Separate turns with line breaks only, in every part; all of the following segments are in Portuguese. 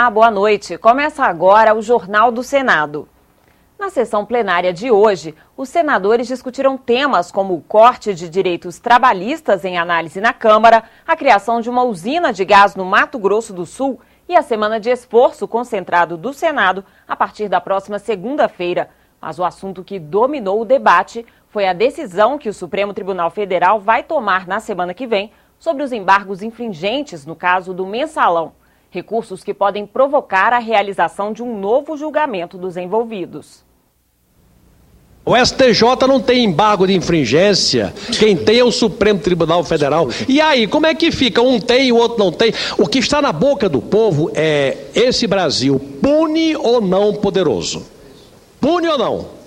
Olá, boa noite. Começa agora o Jornal do Senado. Na sessão plenária de hoje, os senadores discutiram temas como o corte de direitos trabalhistas em análise na Câmara, a criação de uma usina de gás no Mato Grosso do Sul e a semana de esforço concentrado do Senado a partir da próxima segunda-feira. Mas o assunto que dominou o debate foi a decisão que o Supremo Tribunal Federal vai tomar na semana que vem sobre os embargos infringentes no caso do Mensalão. Recursos que podem provocar a realização de um novo julgamento dos envolvidos.
O STJ não tem embargo de infringência, quem tem é o Supremo Tribunal Federal. E aí, como é que fica? Um tem e o outro não tem. O que está na boca do povo é: esse Brasil pune ou não poderoso? Pune ou não?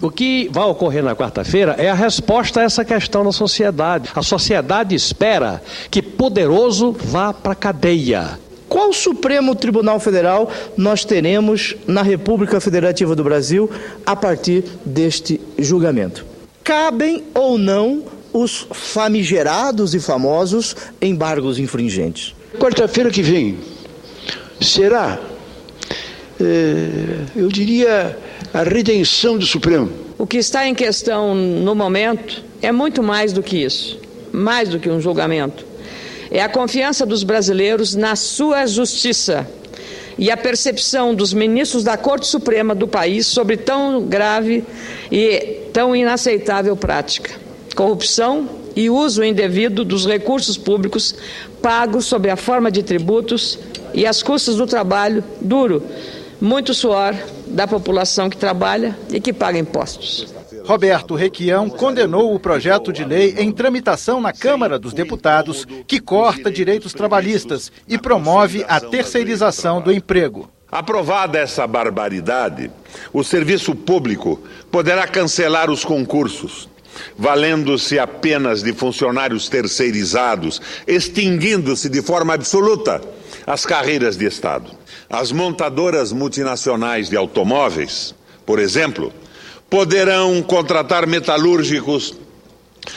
O que vai ocorrer na quarta-feira é a resposta a essa questão na sociedade. A sociedade espera que poderoso vá para a cadeia.
Qual Supremo Tribunal Federal nós teremos na República Federativa do Brasil a partir deste julgamento? Cabem ou não os famigerados e famosos embargos infringentes?
Quarta-feira que vem será, eu diria, a redenção do Supremo.
O que está em questão no momento é muito mais do que isso, mais do que um julgamento. É a confiança dos brasileiros na sua justiça e a percepção dos ministros da Corte Suprema do país sobre tão grave e tão inaceitável prática. Corrupção e uso indevido dos recursos públicos pagos sob a forma de tributos e às custas do trabalho duro, muito suor da população que trabalha e que paga impostos.
Roberto Requião condenou o projeto de lei em tramitação na Câmara dos Deputados, que corta direitos trabalhistas e promove a terceirização do emprego.
Aprovada essa barbaridade, o serviço público poderá cancelar os concursos, valendo-se apenas de funcionários terceirizados, extinguindo-se de forma absoluta as carreiras de Estado. As montadoras multinacionais de automóveis, por exemplo, poderão contratar metalúrgicos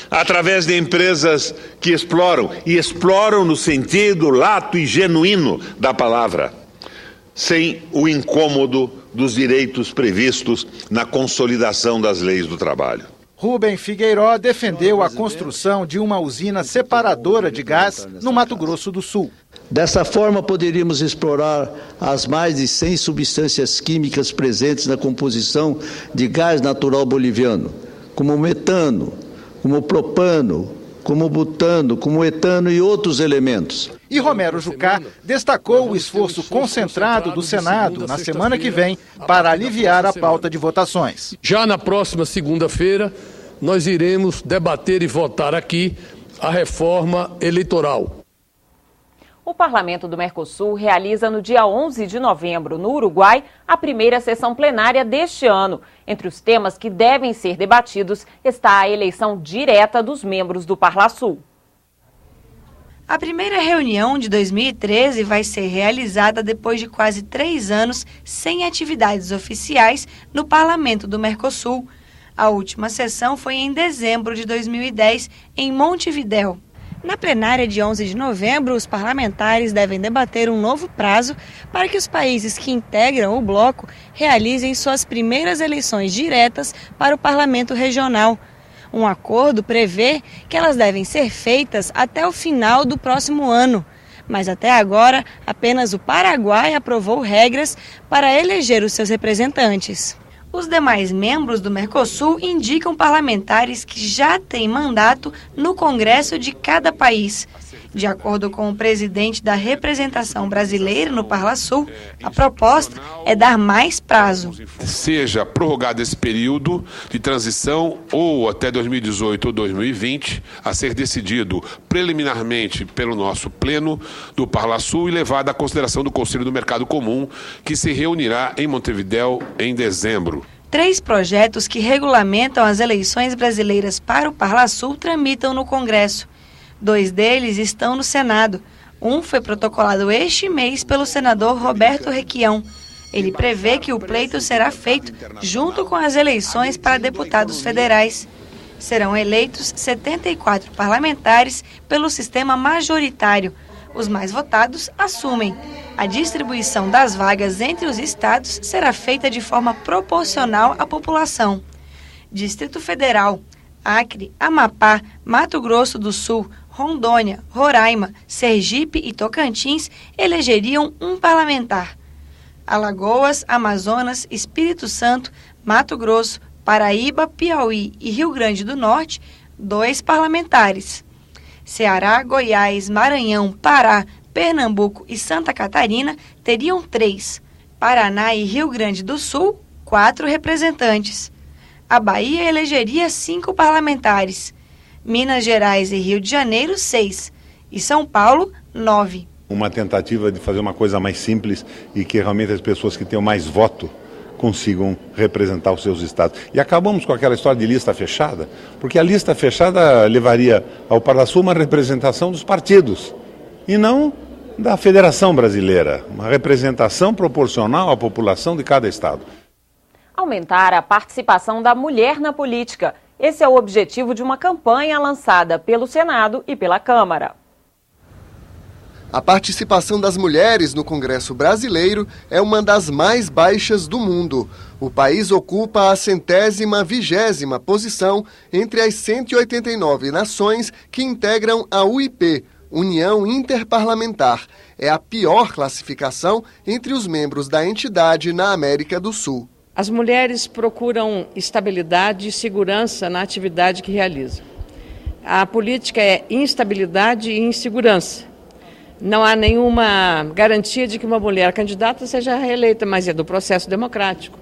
através de empresas que exploram no sentido lato e genuíno da palavra, sem o incômodo dos direitos previstos na consolidação das leis do trabalho.
Rubem Figueiró defendeu a construção de uma usina separadora de gás no Mato Grosso do Sul.
Dessa forma, poderíamos explorar as mais de 100 substâncias químicas presentes na composição de gás natural boliviano, como metano, como propano, como butano, como etano e outros elementos.
E Romero Jucá destacou o esforço concentrado do Senado na semana que vem para aliviar a pauta de votações.
Já na próxima segunda-feira, nós iremos debater e votar aqui a reforma eleitoral.
O Parlamento do Mercosul realiza no dia 11 de novembro, no Uruguai, a primeira sessão plenária deste ano. Entre os temas que devem ser debatidos está a eleição direta dos membros do Parlasul.
A primeira reunião de 2013 vai ser realizada depois de quase 3 anos sem atividades oficiais no Parlamento do Mercosul. A última sessão foi em dezembro de 2010, em Montevidéu. Na plenária de 11 de novembro, os parlamentares devem debater um novo prazo para que os países que integram o bloco realizem suas primeiras eleições diretas para o Parlamento Regional. Um acordo prevê que elas devem ser feitas até o final do próximo ano. Mas até agora, apenas o Paraguai aprovou regras para eleger os seus representantes. Os demais membros do Mercosul indicam parlamentares que já têm mandato no Congresso de cada país. De acordo com o presidente da representação brasileira no Parlasul, a proposta é dar mais prazo.
Seja prorrogado esse período de transição ou até 2018 ou 2020, a ser decidido preliminarmente pelo nosso pleno do Parlasul e levado à consideração do Conselho do Mercado Comum, que se reunirá em Montevidéu em dezembro.
3 projetos que regulamentam as eleições brasileiras para o Parlasul tramitam no Congresso. 2 deles estão no Senado. Um foi protocolado este mês pelo senador Roberto Requião. Ele prevê que o pleito será feito junto com as eleições para deputados federais. Serão eleitos 74 parlamentares pelo sistema majoritário. Os mais votados assumem. A distribuição das vagas entre os estados será feita de forma proporcional à população. Distrito Federal, Acre, Amapá, Mato Grosso do Sul, Rondônia, Roraima, Sergipe e Tocantins elegeriam um parlamentar. Alagoas, Amazonas, Espírito Santo, Mato Grosso, Paraíba, Piauí e Rio Grande do Norte, 2 parlamentares. Ceará, Goiás, Maranhão, Pará, Pernambuco e Santa Catarina teriam 3. Paraná e Rio Grande do Sul, 4 representantes. A Bahia elegeria 5 parlamentares. Minas Gerais e Rio de Janeiro, 6. E São Paulo, 9.
Uma tentativa de fazer uma coisa mais simples e que realmente as pessoas que tenham mais voto consigam representar os seus estados. E acabamos com aquela história de lista fechada, porque a lista fechada levaria ao Parnasul uma representação dos partidos e não da Federação Brasileira, uma representação proporcional à população de cada estado.
Aumentar a participação da mulher na política. Esse é o objetivo de uma campanha lançada pelo Senado e pela Câmara.
A participação das mulheres no Congresso brasileiro é uma das mais baixas do mundo. O país ocupa a 120ª posição entre as 189 nações que integram a UIP, União Interparlamentar. É a pior classificação entre os membros da entidade na América do Sul.
As mulheres procuram estabilidade e segurança na atividade que realizam. A política é instabilidade e insegurança. Não há nenhuma garantia de que uma mulher candidata seja reeleita, mas é do processo democrático.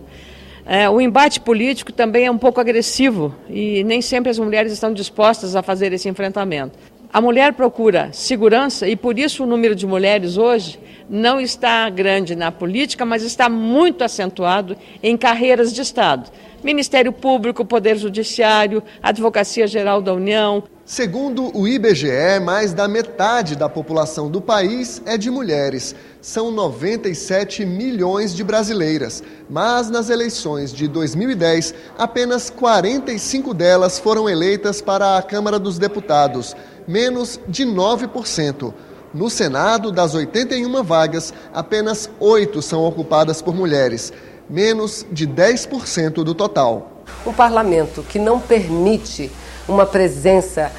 O embate político também é um pouco agressivo e nem sempre as mulheres estão dispostas a fazer esse enfrentamento. A mulher procura segurança e por isso o número de mulheres hoje não está grande na política, mas está muito acentuado em carreiras de Estado. Ministério Público, Poder Judiciário, Advocacia Geral da União.
Segundo o IBGE, mais da metade da população do país é de mulheres. São 97 milhões de brasileiras. Mas nas eleições de 2010, apenas 45 delas foram eleitas para a Câmara dos Deputados, menos de 9%. No Senado, das 81 vagas, apenas 8 são ocupadas por mulheres, menos de 10% do total.
Um parlamento que não permite uma presença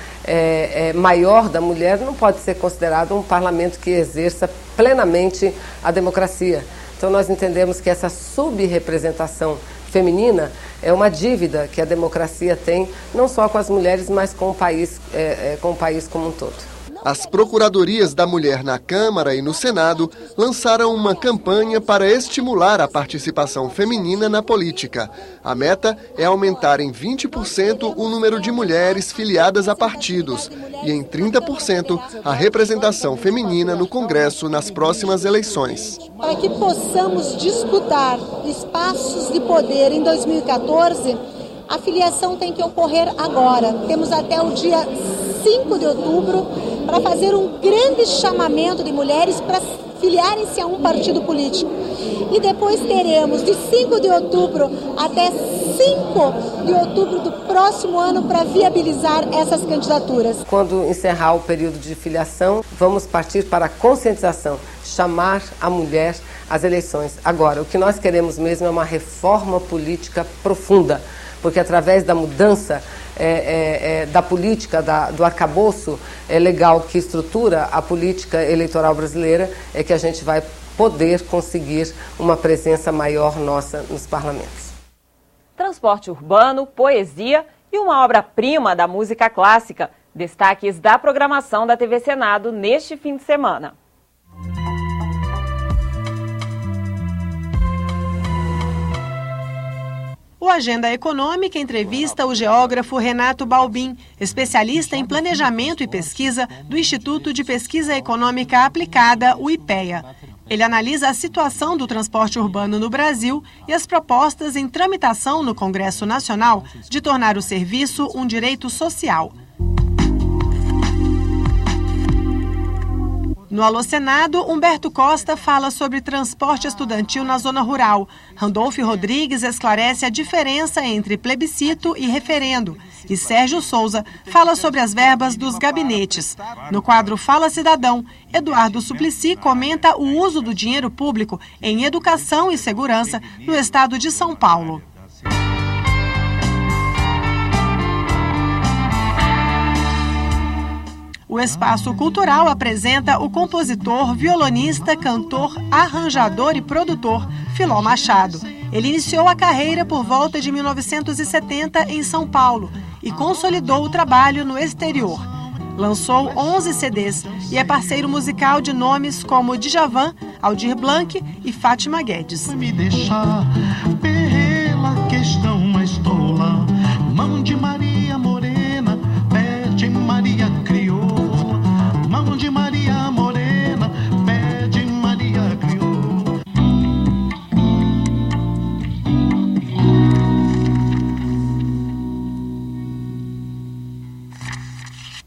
maior da mulher não pode ser considerado um parlamento que exerça plenamente a democracia. Então nós entendemos que essa subrepresentação feminina é uma dívida que a democracia tem, não só com as mulheres, mas com o país como um todo.
As procuradorias da mulher na Câmara e no Senado lançaram uma campanha para estimular a participação feminina na política. A meta é aumentar em 20% o número de mulheres filiadas a partidos e em 30% a representação feminina no Congresso nas próximas eleições.
Para que possamos disputar espaços de poder em 2014, a filiação tem que ocorrer agora. Temos até o dia 5 de outubro para fazer um grande chamamento de mulheres para filiarem-se a um partido político. E depois teremos de 5 de outubro até 5 de outubro do próximo ano para viabilizar essas candidaturas.
Quando encerrar o período de filiação, vamos partir para a conscientização, chamar a mulher às eleições. Agora, o que nós queremos mesmo é uma reforma política profunda, porque através da mudança da política, do arcabouço legal que estrutura a política eleitoral brasileira, é que a gente vai poder conseguir uma presença maior nossa nos parlamentos.
Transporte urbano, poesia e uma obra-prima da música clássica. Destaques da programação da TV Senado neste fim de semana.
O Agenda Econômica entrevista o geógrafo Renato Balbin, especialista em planejamento e pesquisa do Instituto de Pesquisa Econômica Aplicada, o IPEA. Ele analisa a situação do transporte urbano no Brasil e as propostas em tramitação no Congresso Nacional de tornar o serviço um direito social. No Alô Senado, Humberto Costa fala sobre transporte estudantil na zona rural. Randolfo Rodrigues esclarece a diferença entre plebiscito e referendo. E Sérgio Souza fala sobre as verbas dos gabinetes. No quadro Fala Cidadão, Eduardo Suplicy comenta o uso do dinheiro público em educação e segurança no estado de São Paulo. O Espaço Cultural apresenta o compositor, violonista, cantor, arranjador e produtor Filó Machado. Ele iniciou a carreira por volta de 1970 em São Paulo e consolidou o trabalho no exterior. Lançou 11 CDs e é parceiro musical de nomes como Djavan, Aldir Blanc e Fátima Guedes.
Me deixar pela questão mais tola, mão de Maria Morena, pé de Maria Crioula. Mão de Maria Morena, pé de Maria Crioula.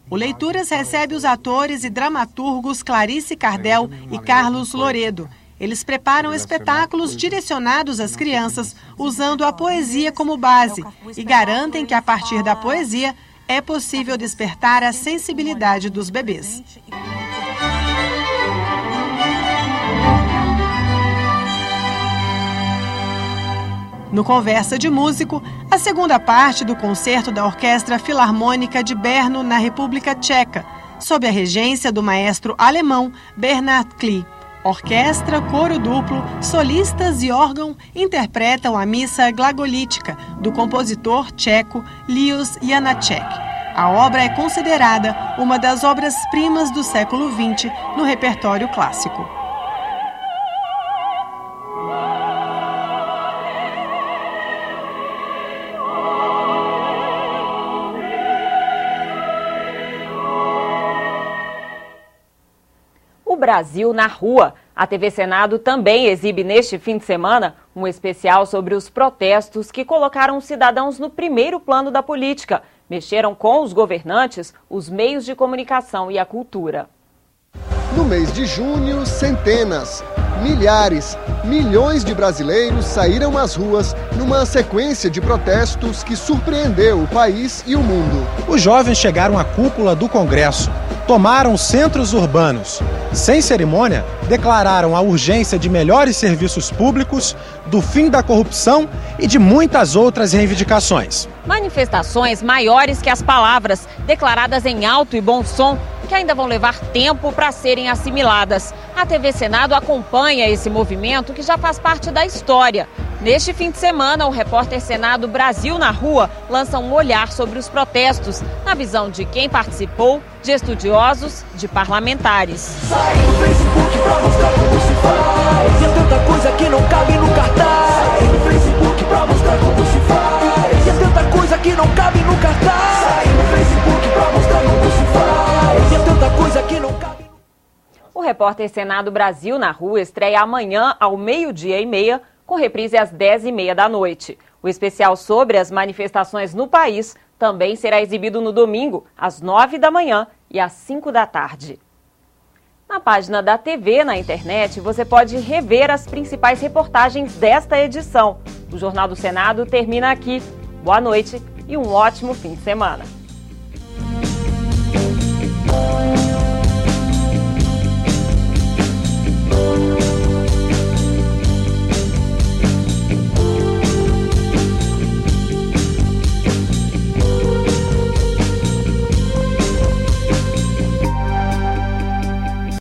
O Leituras recebe os atores e dramaturgos Clarice Cardel e Carlos Loredo. Eles preparam espetáculos direcionados às crianças, usando a poesia como base, e garantem que, a partir da poesia, é possível despertar a sensibilidade dos bebês. No Conversa de Músico, a segunda parte do concerto da Orquestra Filarmônica de Brno, na República Tcheca, sob a regência do maestro alemão Bernhard Klee. Orquestra, coro duplo, solistas e órgão interpretam a missa glagolítica do compositor tcheco Lajos Janáček. A obra é considerada uma das obras-primas do século XX no repertório clássico.
O Brasil na Rua. A TV Senado também exibe neste fim de semana um especial sobre os protestos que colocaram os cidadãos no primeiro plano da política. Mexeram com os governantes, os meios de comunicação e a cultura.
No mês de junho, centenas, milhares, milhões de brasileiros saíram às ruas numa sequência de protestos que surpreendeu o país e o mundo.
Os jovens chegaram à cúpula do Congresso, tomaram centros urbanos. Sem cerimônia, declararam a urgência de melhores serviços públicos, do fim da corrupção e de muitas outras reivindicações.
Manifestações maiores que as palavras, declaradas em alto e bom som, que ainda vão levar tempo para serem assimiladas. A TV Senado acompanha esse movimento que já faz parte da história. Neste fim de semana, o repórter Senado Brasil na Rua lança um olhar sobre os protestos, na visão de quem participou, de estudiosos, de parlamentares.
Sai no Facebook pra mostrar como se faz. E é tanta coisa que não cabe no cartaz. Sai no Facebook pra mostrar como se faz. E é tanta coisa que não cabe no cartaz. Sai no Facebook pra mostrar como se faz. E é tanta coisa que não cabe.
O repórter Senado Brasil na Rua estreia amanhã ao 12h30, com reprise às 10h30 da noite. O especial sobre as manifestações no país também será exibido no domingo, às 9 da manhã e às 5 da tarde. Na página da TV na internet, você pode rever as principais reportagens desta edição. O Jornal do Senado termina aqui. Boa noite e um ótimo fim de semana.